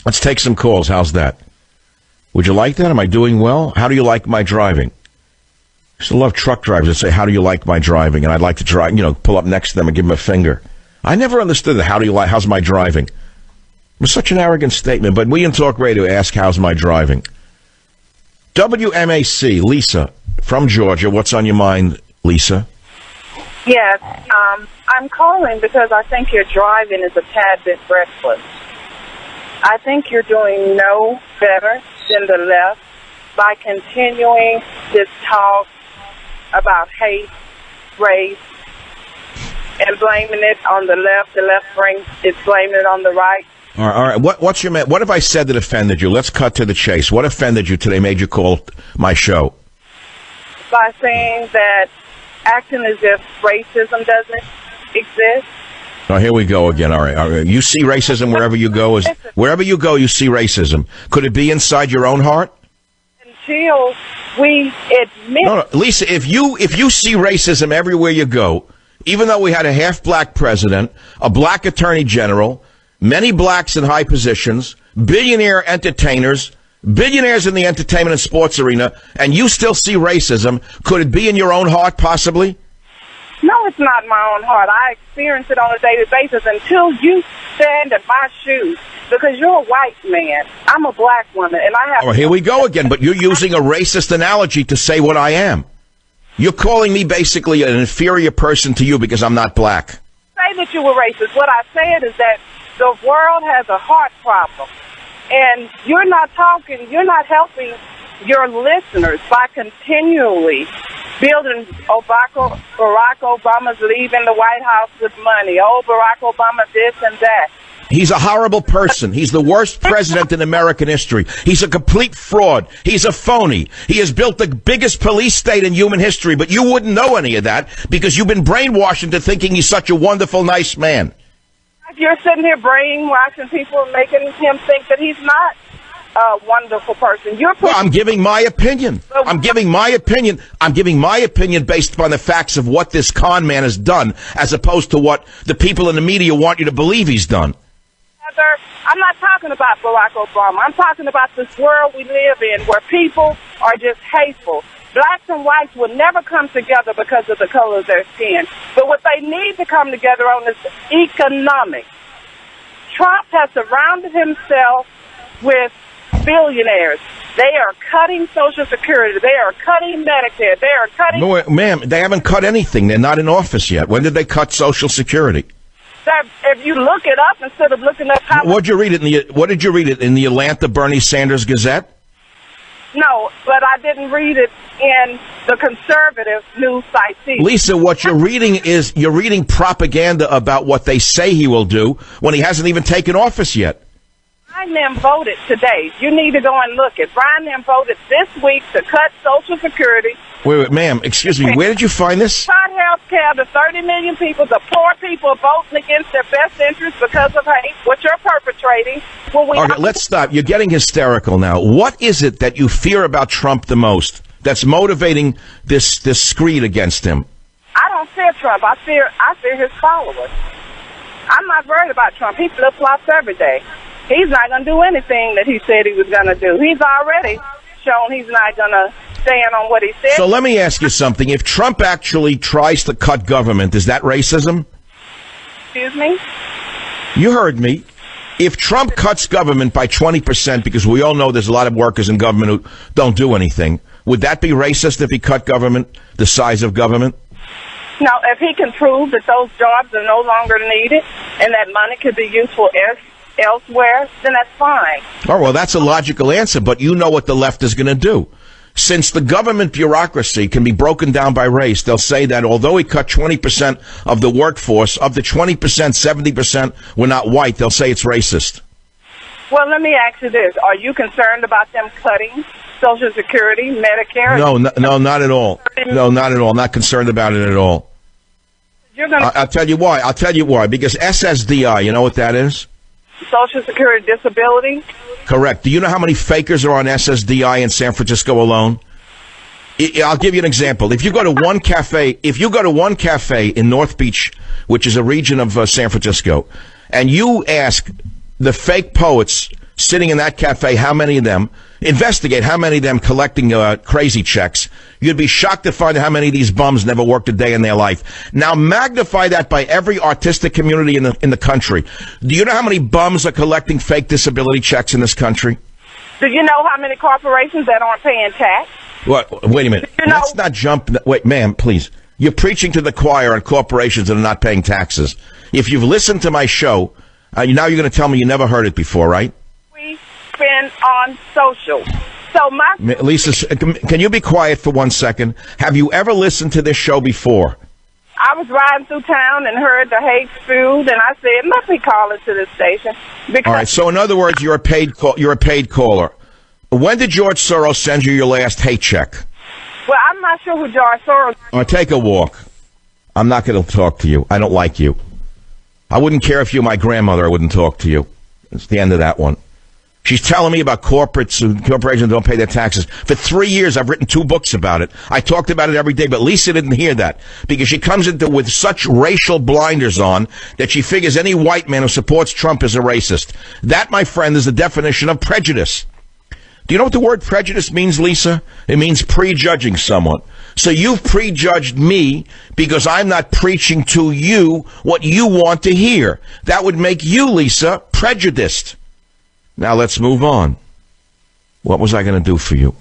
Let's take some calls. How's that? Would you like that? Am I doing well? How do you like my driving? I used to love truck drivers that say, how do you like my driving? And I'd like to drive, pull up next to them and give them a finger. I never understood that. How's my driving? It was such an arrogant statement, but we in Talk Radio ask, how's my driving? WMAC, Lisa, from Georgia. What's on your mind, Lisa? Yes, I'm calling because I think your driving is a tad bit reckless. I think you're doing no better than the left by continuing this talk about hate, race, and blaming it on the left. The left is blaming it on the right. All right. What have I said that offended you? Let's cut to the chase. What offended you today made you call my show? By saying that acting as if racism doesn't exist. Oh, here we go again. All right. You see racism wherever you go. Wherever you go, you see racism. Could it be inside your own heart? Until we admit... No, Lisa, if you see racism everywhere you go, even though we had a half-black president, a black attorney general, many blacks in high positions, billionaire entertainers, billionaires in the entertainment and sports arena, and you still see racism, could it be in your own heart, possibly? No, it's not my own heart. I experience it on a daily basis until you stand in my shoes. Because you're a white man. I'm a black woman, and I have... Oh, here we go again, but you're using a racist analogy to say what I am. You're calling me basically an inferior person to you because I'm not black. Say that you were racist. What I said is that the world has a heart problem. And you're not helping your listeners by continually building Barack Obama's leaving the White House with money. Oh, Barack Obama this and that. He's a horrible person. He's the worst president in American history. He's a complete fraud. He's a phony. He has built the biggest police state in human history, but you wouldn't know any of that because you've been brainwashed into thinking he's such a wonderful, nice man. You're sitting here brainwashing people and making him think that he's not a wonderful person. Well, I'm giving my opinion. I'm giving my opinion based upon the facts of what this con man has done, as opposed to what the people in the media want you to believe he's done. I'm not talking about Barack Obama. I'm talking about this world we live in where people are just hateful. Blacks and whites will never come together because of the color of their skin. But what they need to come together on is economics. Trump has surrounded himself with billionaires. They are cutting Social Security. They are cutting Medicare. They are cutting... No, ma'am, they haven't cut anything. They're not in office yet. When did they cut Social Security? If you look it up instead of looking up how... What did you read it in the Atlanta Bernie Sanders Gazette? No, but I didn't read it in the conservative news site. Lisa, what you're reading is you're reading propaganda about what they say he will do when he hasn't even taken office yet. Brian them voted today. You need to go and look it. Brian them voted this week to cut Social Security. Wait, ma'am, excuse me. Where did you find this? Cut health care to 30 million people. The poor people are voting against their best interests because of hate, what you're perpetrating. Okay, let's stop. You're getting hysterical now. What is it that you fear about Trump the most that's motivating this screed against him? I don't fear Trump. I fear his followers. I'm not worried about Trump. He flip-flops every day. He's not going to do anything that he said he was going to do. He's already shown he's not going to stand on what he said. So let me ask you something. If Trump actually tries to cut government, is that racism? Excuse me? You heard me. If Trump cuts government by 20%, because we all know there's a lot of workers in government who don't do anything, would that be racist if he cut government, the size of government? No, if he can prove that those jobs are no longer needed and that money could be useful elsewhere, then that's fine. Oh, well, that's a logical answer, but you know what the left is going to do. Since the government bureaucracy can be broken down by race, they'll say that although he cut 20% of the workforce, of the 20%, 70% were not white, they'll say it's racist. Well, let me ask you this. Are you concerned about them cutting Social Security, Medicare? No, not at all. No, not at all. Not concerned about it at all. I'll tell you why. Because SSDI, you know what that is? Social Security Disability? Correct. Do you know how many fakers are on SSDI in San Francisco alone? I'll give you an example. If you go to one cafe in North Beach, which is a region of San Francisco, and you ask the fake poets sitting in that cafe, how many of them, investigate how many of them collecting crazy checks. You'd be shocked to find out how many of these bums never worked a day in their life. Now magnify that by every artistic community in the country. Do you know how many bums are collecting fake disability checks in this country? Do you know how many corporations that aren't paying tax? What? Wait a minute. Let's not jump. Wait, ma'am, please. You're preaching to the choir on corporations that are not paying taxes. If you've listened to my show, now you're going to tell me you never heard it before, right? We spend on social. So Lisa, can you be quiet for 1 second? Have you ever listened to this show before? I was riding through town and heard the hate spewed, and I said, let me call into this station. All right. So in other words, you're a paid caller. When did George Soros send you your last hate check? Well, I'm not sure who George Soros is. All right, take a walk. I'm not going to talk to you. I don't like you. I wouldn't care if you're my grandmother. I wouldn't talk to you. It's the end of that one. She's telling me about corporations don't pay their taxes. For 3 years, I've written 2 books about it. I talked about it every day, but Lisa didn't hear that because she comes into with such racial blinders on that she figures any white man who supports Trump is a racist. That, my friend, is the definition of prejudice. Do you know what the word prejudice means, Lisa? It means prejudging someone. So you've prejudged me because I'm not preaching to you what you want to hear. That would make you, Lisa, prejudiced. Now let's move on. What was I going to do for you?